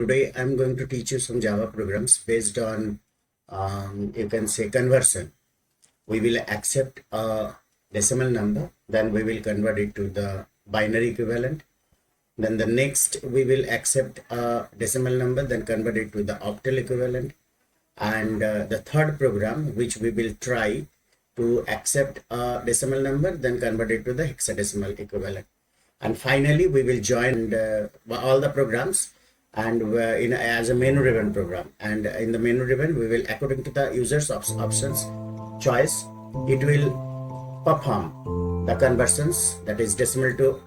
Today I'm going to teach you some Java programs based on you can say conversion. We will accept a decimal number, then we will convert it to the binary equivalent. Then the next we will accept a decimal number, then convert it to the octal equivalent. And the third program which we will try to accept a decimal number, then convert it to the hexadecimal equivalent. And finally we will join all the programs and as a menu driven program, and in the menu driven we will, according to the user's options choice, it will perform the conversions, that is decimal to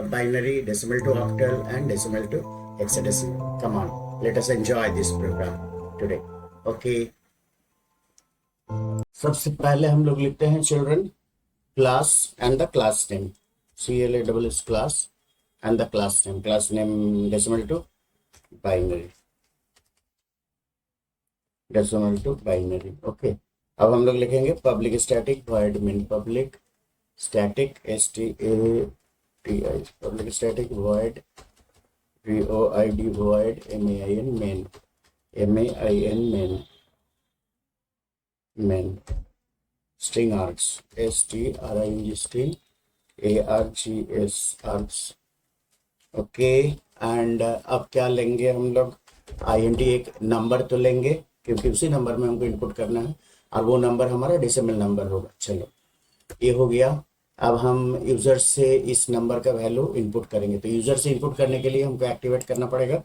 binary, decimal to octal, and decimal to hexadecimal. Come on, let us enjoy this program today. Okay, सबसे पहले हम लोग लिखते हैं children class and the class name, CLASS class and the class name decimal to binary, okay. अब हम लोग लिखेंगे public static void min, public static STATI, public static void VOID void main string args string string args, okay. And अब क्या लेंगे हम लोग, INT एक नंबर तो लेंगे क्योंकि उसी नंबर में हमको इनपुट करना है, और वो नंबर हमारा डेसिमल नंबर होगा। चलो ये हो गया। अब हम यूज़र से इस नंबर का वैल्यू इनपुट करेंगे, तो यूज़र से इनपुट करने के लिए हमको एक्टिवेट करना पड़ेगा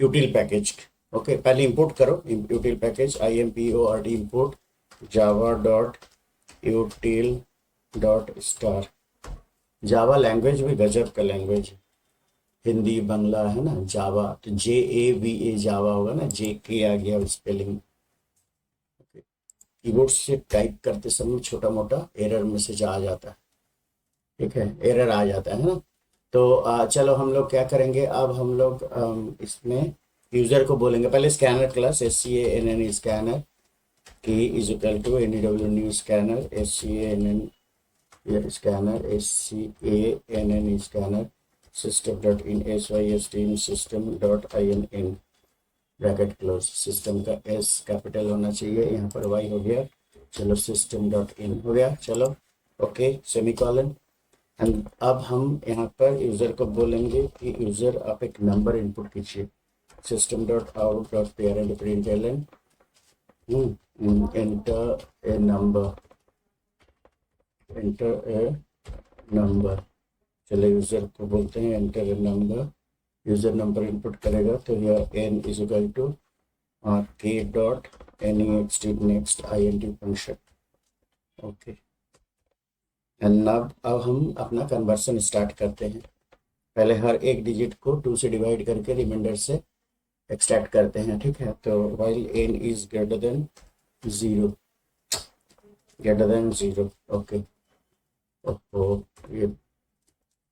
util पैकेज। ओके, पहले इंपोर्ट करो util package import import java.util.star। Java language भी गजब का लैंग्वेज है, हिंदी बांग्ला है ना, जावा तो JAVA जावा होगा ना, JK आ गया स्पेलिंग। कीबोर्ड से टाइप करते समय छोटा मोटा एरर मैसेज आ जाता है, ठीक है, एरर आ जाता है ना। तो चलो हम लोग क्या करेंगे, अब हम लोग इसमें यूज़र को बोलेंगे पहले स्कैनर क्लास SCANN स्कैनर की is equal to NEW new scanner SCANN scanner SCANN scanner system.in system.in bracket close. System का S कैपिटल होना चाहिए, यहाँ पर Y हो गया, चलो system.in हो गया, चलो ओके, सेमीकोलन। एंड अब हम यहाँ पर यूज़र को बोलेंगे कि यूज़र आप एक नंबर इनपुट कीजिए, system.out.println enter a number, चलो यूज़र को बोलते हैं enter a number, user number input करेगा, तो यह n is equal to k.next next int function, okay. And अब हम अपना कन्वर्सन स्टार्ट करते हैं। पहले हर एक डिजिट को 2 से डिवाइड करके रिमाइंडर से एक्सट्रैक्ट करते हैं, ठीक है। तो while n is greater than 0, okay, ओहो ये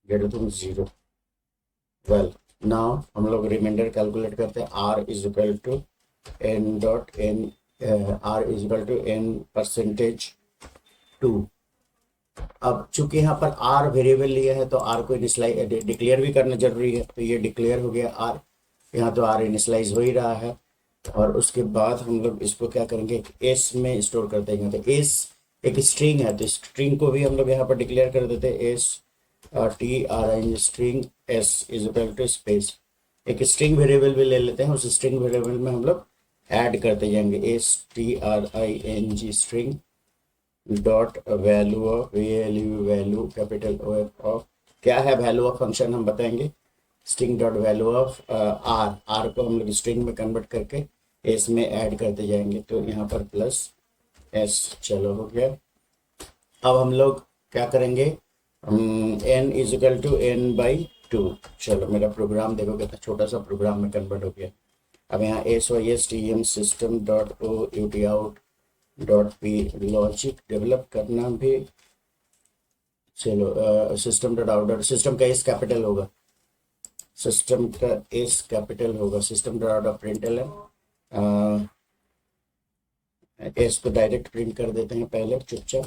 ग्रेटर देन 0, वेल नाउ हम लोग रिमाइंडर कैलकुलेट करते हैं, r is equal to n%2। अब चूंकि यहाँ पर r वेरिएबल लिया है तो r को डिक्लेयर भी करना जरूरी है, तो ये डिक्लेयर हो गया r, यहाँ तो r इनिशलाइज हो ही रहा है। और उसके बाद हम लोग इसको क्या करेंगे, s में स्टोर कर देंगे, तो s एक स्ट्रिंग है, तो स्ट्रिंग को भी हम लोग यहाँ पर डिक्लेयर कर देते हैं, string string s is equal to space, एक स्ट्रिंग वेरिएबल भी ले लेते हैं, उस स्ट्रिंग वेरिएबल में हम लोग ऐड करते जाएंगे string string dot value of value capital of, क्या है वैल्यू ऑफ फंक्शन हम बताएंगे, string dot value of r को हम लोग स्ट्रिंग में कन्वर्ट करके s में ऐड करते जाएंगे, तो यहाँ पर प्लस s, चलो हो गया। अब हम लोग क्या करेंगे, n is equal to n/2, चलो मेरा प्रोग्राम देखो कितना छोटा सा प्रोग्राम में कन्वर्ट हो गया। अब यहाँ SYSTM system.out.p लॉजिक डेवलप करना भी, चलो system.out, सिस्टम का S कैपिटल होगा, सिस्टम का S कैपिटल होगा, system.out.println S को डायरेक्ट प्रिंट कर देते हैं पहले चुपचाप,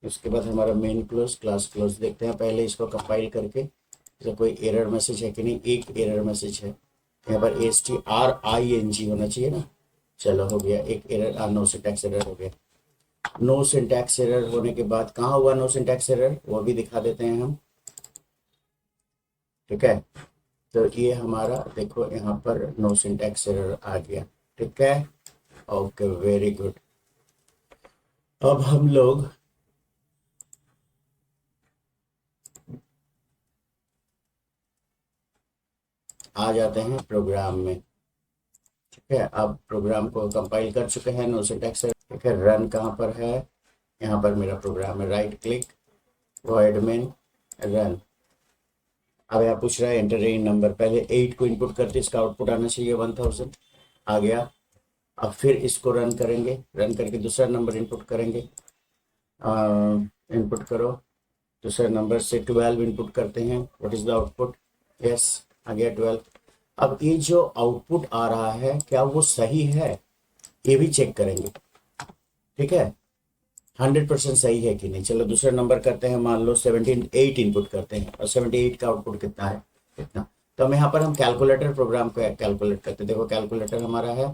उसके बाद हमारा मेन क्लोज क्लास क्लोज देखते हैं। पहले इसको कंपाइल करके जैसे कोई एरर मैसेज है कि नहीं, एक एरर मैसेज है, यहाँ पर STRING होना चाहिए ना। चलो हो गया, एक एरर, नो सिंटैक्स एरर हो गया। नो सिंटैक्स एरर होने के बाद कहाँ हुआ नो सिंटैक्स एरर, वो भी दिखा देते हैं हम। ठीक है, तो ये हमारा देखो यहाँ पर नो सिंटैक्स एरर आ गया। ठीक है, ओके वेरी गुड। अब हम लोग आ जाते हैं प्रोग्राम में। ठीक है, अब प्रोग्राम को कंपाइल कर चुके हैं, नो सिंटैक्स एरर। ठीक है, रन कहाँ पर है, यहाँ पर मेरा प्रोग्राम है, right click, void main run. अब यहाँ पूछ रहा है एंटर इन नंबर, पहले 8 को इनपुट करते इसका आउटपुट आना चाहिए 1000, आ गया। अब फिर इसको रन करेंगे, रन करके दूसरा नंबर इनपुट करेंगे, इनपुट करो, दूसरे नंबर से 12 इनपुट करते हैं, what is the output, yes आ गया 12। अब ये जो आउटपुट आ रहा है क्या वो सही है, ये भी चेक करेंगे। ठीक है, 100% सही है कि नहीं। चलो दूसरा नंबर करते हैं, मान लो 78 इनपुट करते हैं और 78 का आउटपुट कितना है, कितना। तो हम यहाँ पर हम कैलकुलेटर प्रोग्राम को कैलकुलेट करते हैं। देखो कैलकुलेटर हमारा है,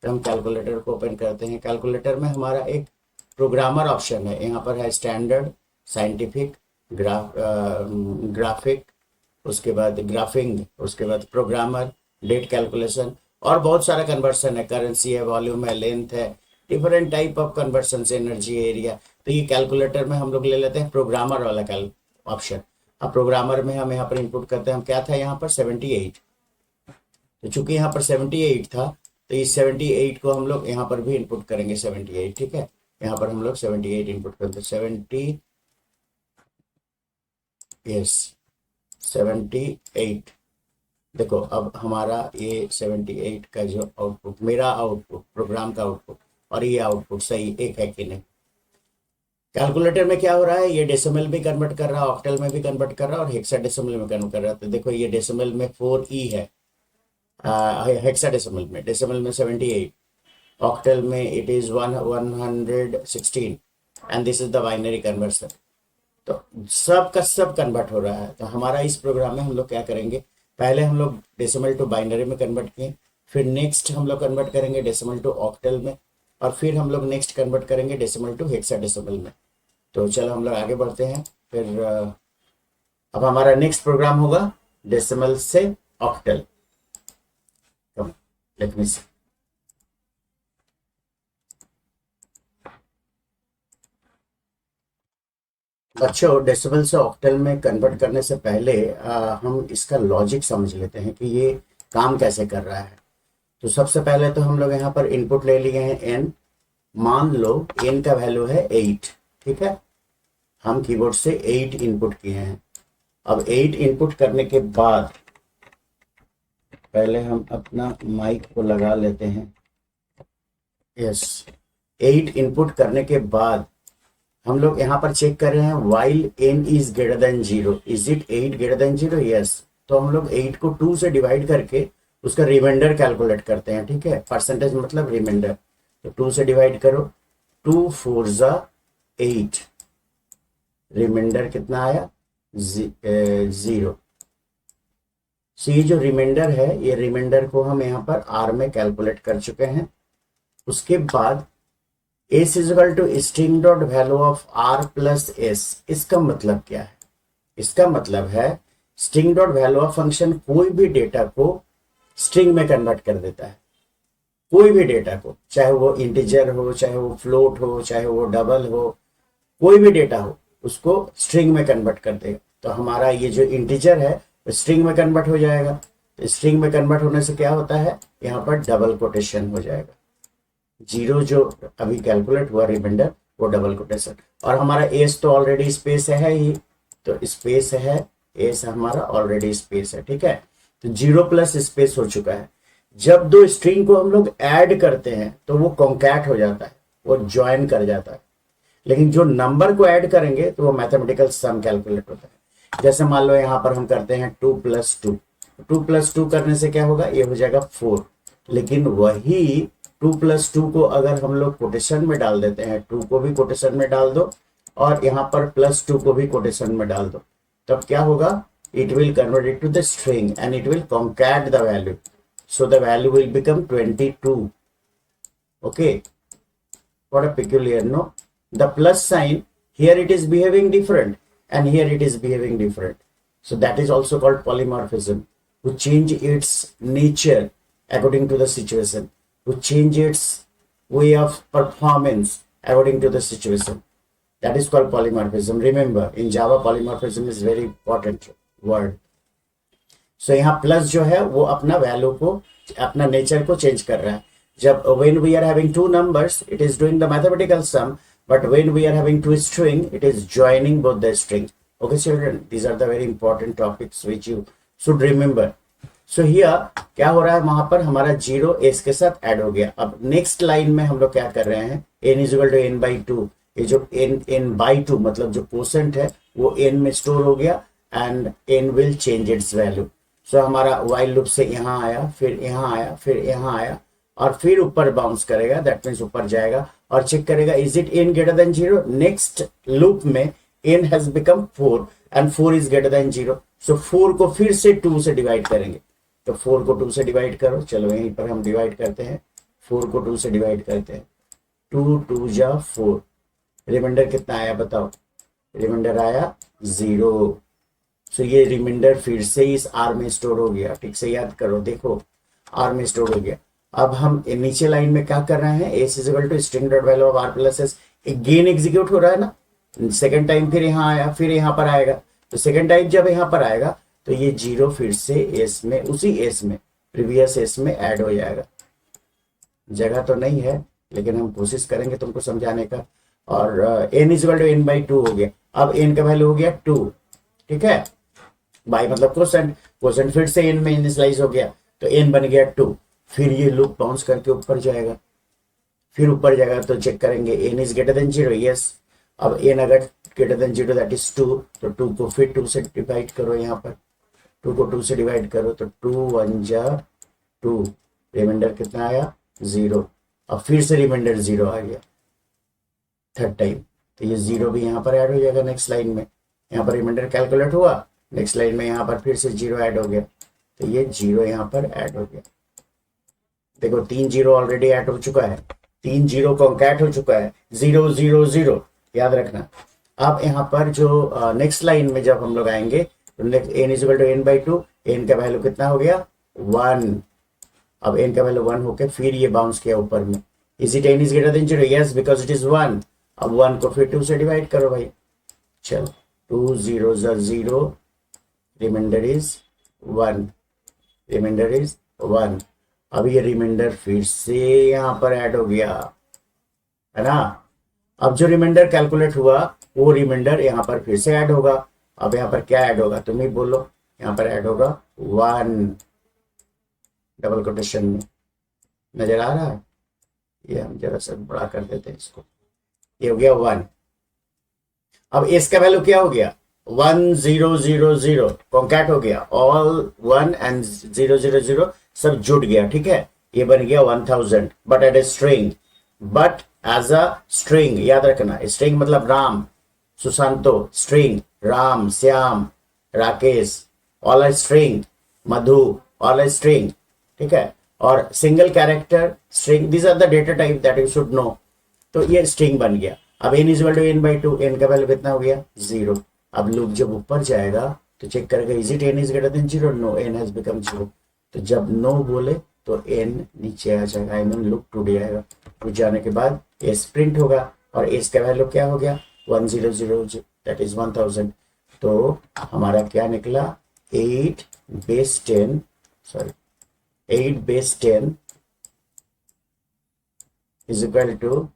तो हम कैलकुलेटर को ओपन करते हैं। कैलकुलेटर में हमारा एक प्रोग्रामर ऑप्शन है, यहाँ पर है स्टैंडर्ड, साइंटिफिक, ग्राफिक, उसके बाद ग्राफिंग, उसके बाद प्रोग्रामर, डेट कैलकुलेशन, और बहुत सारा कन्वर्सन है, करेंसी है, वॉल्यूम है, लेंथ है, different type of conversion, energy, area. तो ये कैलकुलेटर में हम लोग ले लेते हैं प्रोग्रामर वाला ऑप्शन। अब प्रोग्रामर में हम यहाँ पर इनपुट करते हैं, हम क्या था यहाँ पर 78। तो चूंकि यहाँ पर 78 था, तो इस 78 को हम लोग यहाँ पर भी इनपुट करेंगे 78। ठीक है, यहाँ पर हम लोग 78 इनपुट करते हैं, 70, यस 78। देखो अब हमारा ये 78 का जो आउटपुट, मेरा आउटपुट, प्रोग्राम का आउटपुट और ये आउटपुट सही एक है कि नहीं। कैलकुलेटर में क्या हो रहा है, ये डेसिमल भी कन्वर्ट कर रहा है, ऑक्टल में भी कन्वर्ट कर रहा है और हेक्साडेसिमल में कन्वर्ट कर रहा है। तो देखो ये डेसिमल में 4E है, हेक्साडेसिमल में, डेसिमल में 78, ऑक्टल में it is 116 and this is the binary conversion. तो सब का सब कन्वर्ट हो रहा है। तो हमारा इस प्रोग्राम में हम लोग क्या करेंगे, पहले हम लोग डेसिमल टू बाइनरी में कन्वर्ट किए, फिर नेक्स्ट हम लोग कन्वर्ट करेंगे डेसिमल टू ऑक्टल में, और फिर हम लोग नेक्स्ट कन्वर्ट करेंगे डेसिमल टू हेक्साडेसिमल में। तो चलो हम लोग आगे बढ़ते हैं। फिर अब हमारा नेक्स्ट प्रोग्राम होगा डेसिमल से ऑक्टल। लेट मी सी, बच्चों डेसिमल से ऑक्टल में कन्वर्ट करने से पहले हम इसका लॉजिक समझ लेते हैं कि ये काम कैसे कर रहा है। तो सबसे पहले तो हम लोग यहाँ पर इनपुट ले लिए हैं n, मान लो n का वैल्यू है 8। ठीक है, हम कीबोर्ड से 8 इनपुट किए हैं। अब 8 इनपुट करने के बाद पहले हम अपना माइक को लगा लेते हैं, यस 8 इनपुट करने के बाद हम लोग यहाँ पर चेक कर रहे हैं while n is greater than 0, is it 8 greater than 0, yes. तो हम लोग 8 को 2 से डिवाइड करके उसका रिमाइंडर कैलकुलेट करते हैं। ठीक है, परसेंटेज मतलब रिमाइंडर, तो 2 से डिवाइड करो, 2 4 जा 8, रिमाइंडर कितना आया 0। सो ये जो रिमाइंडर है, ये रिमाइंडर को हम यहाँ पर r में कैलकुलेट कर चुके हैं। उसके बाद s is equal to string dot value of r plus s। इसका मतलब क्या है, इसका मतलब है string dot value of function कोई भी डेटा को स्ट्रिंग में कन्वर्ट कर देता है। कोई भी डेटा को, चाहे वो इंटीजर हो, चाहे वो फ्लोट हो, चाहे वो डबल हो, कोई भी डेटा हो उसको स्ट्रिंग में कन्वर्ट कर देगा। तो हमारा ये जो इंटीजर है स्ट्रिंग में कन्वर्ट हो जाएगा। तो स्ट्रिंग में कन्वर्ट होने से क्या होता है, यहाँ पर डबल कोटेशन हो जाएगा। 0 जो अभी कैलकुलेट हुआ रिमाइंडर वो डबल कोटेशन, और हमारा एस तो ऑलरेडी स्पेस है ही, तो स्पेस है, एस हमारा ऑलरेडी स्पेस है। ठीक है, तो 0 प्लस स्पेस हो चुका है। जब दो स्ट्रिंग को हम लोग ऐड करते हैं तो वो कॉन्कैट हो जाता है, वो ज्वाइन कर जाता है। लेकिन जो नंबर को ऐड करेंगे तो वो मैथमेटिकल सम कैलकुलेट होता है। जैसे मान लो यहाँ पर हम करते हैं 2 + 2, 2 + 2 करने से क्या होगा, ये हो जाएगा 4। लेकिन वही 2 + 2 को अगर हम लोग कोटेशन में डाल देते हैं, 2 को भी कोटेशन में डाल दो और यहाँ पर +2 को भी कोटेशन में डाल दो, तब क्या होगा, it will convert it to the string and it will concat the value. so the value will become 22. Okay, what a peculiar, no? The plus sign here, it is behaving different, and here it is behaving different. So that is also called polymorphism, to change its nature according to the situation, to change its way of performance according to the situation. That is called polymorphism. Remember, in Java, polymorphism is very important word. So यहाँ plus जो है वो अपना value को, अपना nature को change कर रहा है. जब when we are having two numbers, it is doing the mathematical sum, but when we are having two string, it is joining both the string. Okay children, these are the very important topics which you should remember. So here क्या हो रहा है, वहां पर हमारा 0 s के साथ add हो गया. अब नेक्स्ट लाइन में हम लोग क्या कर रहे हैं, n is equal to n by 2. ये जो n बाई 2 मतलब जो कोसेंट है वो n में स्टोर हो गया, and n will change its value. So हमारा वाइल लूप से यहाँ आया, फिर यहाँ आया, फिर यहाँ आया, और फिर ऊपर बाउंस करेगा. दैट मीन्स ऊपर जाएगा और चेक करेगा is it n greater than 0. Next loop में n has become 4 and 4 is greater than 0. सो 4 को फिर से 2 से डिवाइड करेंगे. तो 4 को 2 से डिवाइड करो. चलो यहीं पर हम डिवाइड करते हैं. 4 को 2 से डिवाइड करते हैं. 2 2 जा 4. रिमाइंडर कितना आया बताओ. रिमाइंडर आया 0. सो ये रिमाइंडर फिर से इस आर में स्टोर हो गया. ठीक से याद करो, देखो आर में स्टोर हो गया. अब हम नीचे लाइन में क्या कर रहे हैं, S is equal to string dot value of R plus S. Again execute हो रहा है ना. सेकंड टाइम फिर यहाँ आया, फिर यहाँ पर आएगा. तो सेकंड टाइम जब यहाँ पर आएगा तो ये 0 फिर से एस में, उसी एस में, प्रीवियस एस में ऐड हो जाएगा. जगह तो नहीं है लेकिन हम कोशिश करेंगे तुमको समझाने का. और n is equal to n by 2 हो गया. अब n का वैल्यू हो गया 2. ठीक है, बाई मतलब कोसेंट. कोसेंट फिर से n में इनिशियलाइज हो गया तो n बन गया 2. फिर ये लूप बाउंस करके ऊपर जाएगा. फिर ऊपर जाएगा तो चेक करेंगे n is greater than 0. Yes. अब n अगर ग्रेटर देन 0 दैट इज 2, तो 2 को फिर 2 से डिवाइड करो. यहाँ पर 2 को 2 से डिवाइड करो तो 2 1 जा 2. रिमाइंडर कितना आया 0. अब फिर से रिमाइंडर 0 आ गया थर्ड टाइम. तो ये 0 भी यहाँ पर ऐड हो जाएगा नेक्स्ट लाइन में. यहाँ पर रिमाइंडर कैलकुलेट हुआ, नेक्स्ट लाइन में यहाँ पर फिर से 0 ऐड हो गया. तो ये 0 यहाँ पर ऐड हो गया. देखो 3 0 ऑलरेडी ऐड हो चुका है. 3 0 कॉन्कैट हो चुका है. 0 0 0 याद रखना. अब यहाँ पर जो नेक्स्ट लाइन में जब हम लोग आएंगे तो n is equal to n by 2. n का वैल्यू कितना हो गया 1. अब n का वैल्यू 1 होके फिर ये बाउंस किया ऊपर में. Is it n is greater than 0. Yes, because it is 1. अब 1 को फिर 2 से डिवाइड करो भाई. चलो 2 0 0. Remainder is 1. Remainder is 1. अब ये रिमाइंडर फिर से यहाँ पर ऐड हो गया है ना. अब जो रिमाइंडर कैलकुलेट हुआ वो रिमाइंडर यहाँ पर फिर से ऐड होगा. अब यहाँ पर क्या ऐड होगा तुम ही बोलो. यहाँ पर ऐड होगा 1 डबल कोटेशन में. नजर आ रहा है. ये हम जरा सा बड़ा कर देते हैं इसको. ये हो गया 1. अब इसका वैल्यू क्या हो गया 1 0 0 0 कॉन्कैट हो गया. ऑल 1 एंड 0 0 0 सब जुड़ गया. ठीक है, ये बन गया 1000 but at a string. But as a string याद रखना. स्ट्रिंग मतलब Ram Sushanto. String Ram Shyam Rakesh. All a string Madhu. All a string. ठीक है, और single character string. This are the data type that you should know. तो ये स्ट्रिंग बन गया. अब n is equal to n by 2. n का वैल्यू कितना हो गया 0. अब लूप जब ऊपर जाएगा तो चेक करेगा is it n is greater than 0. No, n has become 0. तो जब नो बोले तो n नीचे आ जाएगा. आई मीन लूप टूट जाएगा. टूट जाने के बाद s प्रिंट होगा और s का वैल्यू क्या हो गया 1000 दैट इज 1000. तो हमारा क्या निकला 8 base 10 is equal to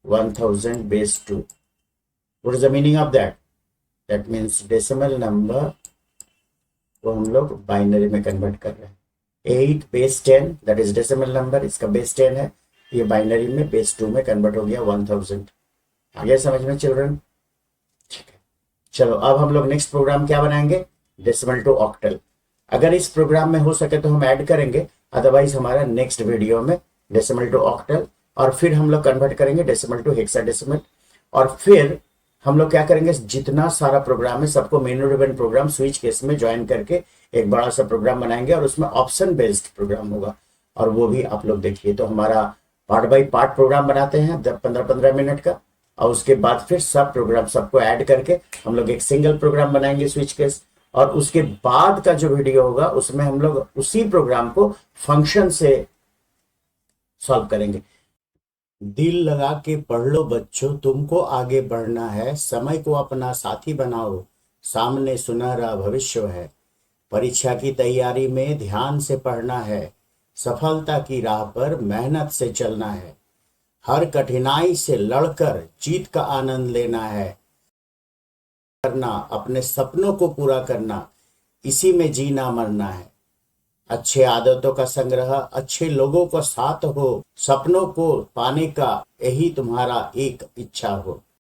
1000 base 2. What is the meaning of that? That means decimal number को हम लोग बाइनरी में कन्वर्ट कर रहे हैं. 8 base 10 that is decimal number. इसका बेस 10 है. ये बाइनरी में बेस 2 में कन्वर्ट हो गया 1000. आ गया समझ में चिल्ड्रन. ठीक है, चलो अब हम लोग नेक्स्ट प्रोग्राम क्या बनाएंगे डेसिमल टू ऑक्टल. अगर इस प्रोग्राम में हो सके तो हम ऐड करेंगे, अदरवाइज हमारा नेक्स्ट वीडियो में डेसिमल टू ऑक्टल, और फिर हम लोग कन्वर्ट करेंगे डेसिमल टू हेक्साडेसिमल, और फिर हम लोग क्या करेंगे, जितना सारा प्रोग्राम है सबको menu driven program switch case में ज्वाइन करके एक बड़ा सा प्रोग्राम बनाएंगे और उसमें ऑप्शन बेस्ड प्रोग्राम होगा, और वो भी आप लोग देखिए। तो हमारा पार्ट बाय पार्ट प्रोग्राम बनाते हैं 15-15 मिनट का, और उसके बाद फिर सब प्रोग्राम सबको ऐड करके हम लोग एक सिंगल प्रोग्राम बनाएंगे स्विच केस, और उसके बाद का जो वीडियो होगा उसमें हम लोग उसी प्रोग्राम को फंक्शन से सॉल्व करेंगे। दिल लगा के पढ़ लो बच्चों, तुमको आगे बढ़ना है, समय को अपना साथी बनाओ, सामने सुनहरा भविष्य है। परीक्षा की तैयारी में ध्यान से पढ़ना है, सफलता की राह पर मेहनत से चलना है। हर कठिनाई से लड़कर जीत का आनंद लेना है, करना अपने सपनों को पूरा करना, इसी में जीना मरना है। अच्छे आदतों का संग्रह, अच्छे लोगों का साथ हो, सपनों को पाने का यही तुम्हारा एक इच्छा हो।